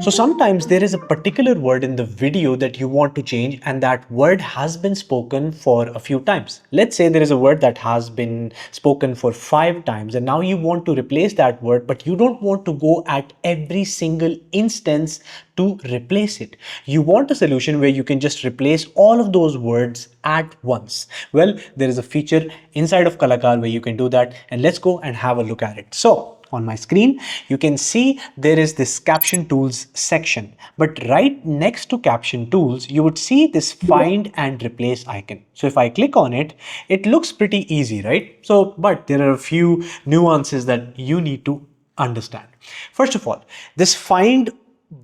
So sometimes there is a particular word in the video that you want to change, and that word has been spoken for a few times. Let's say there is a word that has been spoken for 5 times, and now you want to replace that word, but you don't want to go at every single instance to replace it. You want a solution where you can just replace all of those words at once. Well, there is a feature inside of Kalakar where you can do that, and let's go and have a look at it. So on my screen, you can see there is this caption tools section, but right next to caption tools, you would see this find and replace icon. So if I click on it, it looks pretty easy, right? So, but there are a few nuances that you need to understand. First of all, this find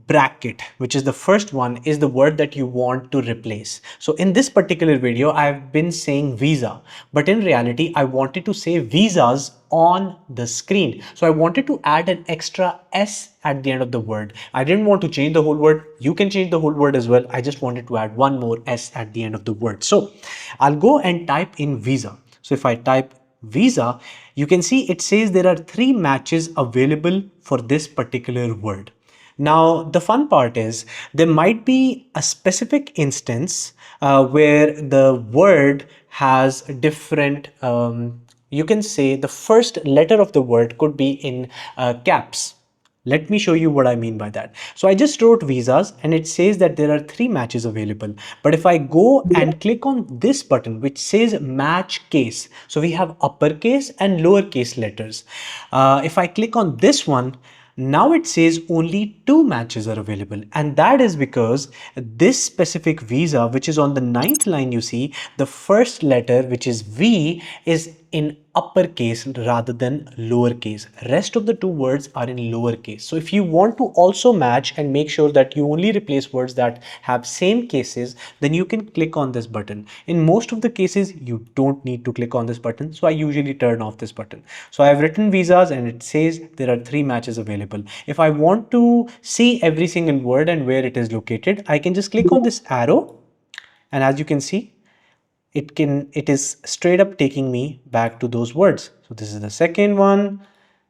bracket, which is the first one, is the word that you want to replace. So in this particular video, I've been saying visa, but in reality, I wanted to say visas on the screen. So I wanted to add an extra S at the end of the word. I didn't want to change the whole word. You can change the whole word as well. I just wanted to add one more S at the end of the word. So I'll go and type in visa. So if I type visa, you can see it says there are 3 matches available for this particular word. Now, the fun part is there might be a specific instance where the word has different, you can say the first letter of the word could be in caps. Let me show you what I mean by that. So I just wrote visas and it says that there are 3 matches available. But if I go and click on this button, which says match case, so we have uppercase and lowercase letters. If I click on this one, now it says only 2 matches are available, and that is because this specific visa, which is on the 9th line, you see the first letter, which is V, is in uppercase rather than lowercase. Rest of the 2 words are in lowercase. So if you want to also match and make sure that you only replace words that have same cases, then you can click on this button. In most of the cases, you don't need to click on this button. So I usually turn off this button. So I've written visas and it says there are 3 matches available. If I want to see every single word and where it is located, I can just click on this arrow, and as you can see, it is straight up taking me back to those words. So this is the second one,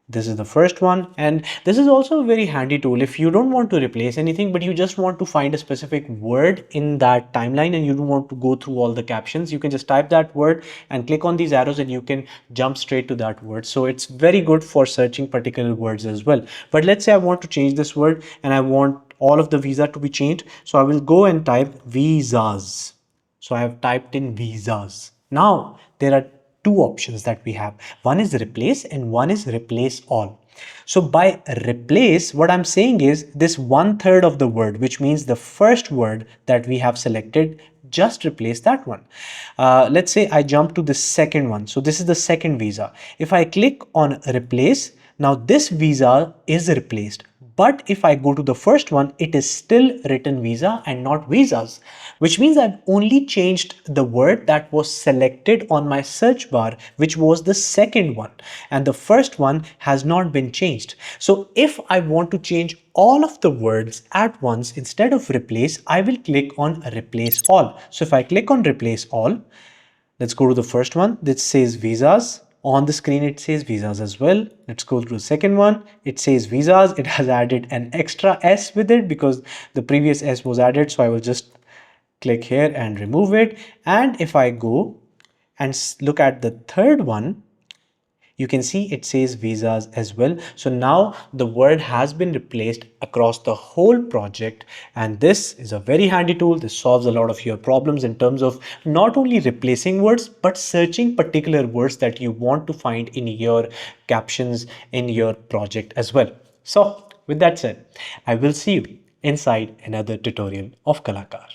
this is the first one, and this is also a very handy tool if you don't want to replace anything, but you just want to find a specific word in that timeline and you don't want to go through all the captions. You can just type that word and click on these arrows and you can jump straight to that word. So it's very good for searching particular words as well. But let's say I want to change this word and I want all of the visa to be changed. So I will go and type visas. So I have typed in visas. Now there are 2 options that we have. One is replace and one is replace all. So by replace, what I'm saying is this 1/3 of the word, which means the first word that we have selected, just replace that one. Let's say I jump to the second one. So this is the second visa. If I click on replace, now this visa is replaced. But if I go to the first one, it is still written visa and not visas, which means I've only changed the word that was selected on my search bar, which was the second one, and the first one has not been changed. So if I want to change all of the words at once instead of replace, I will click on replace all. So if I click on replace all, let's go to the first one. This says visas. On the screen, it says visas as well. Let's go to the second one. It says visas. It has added an extra S with it because the previous S was added. So I will just click here and remove it. And if I go and look at the third one, you can see it says visas as well. So now the word has been replaced across the whole project, and this is a very handy tool. This solves a lot of your problems in terms of not only replacing words but searching particular words that you want to find in your captions in your project as well. So with that said, I will see you inside another tutorial of Kalakar.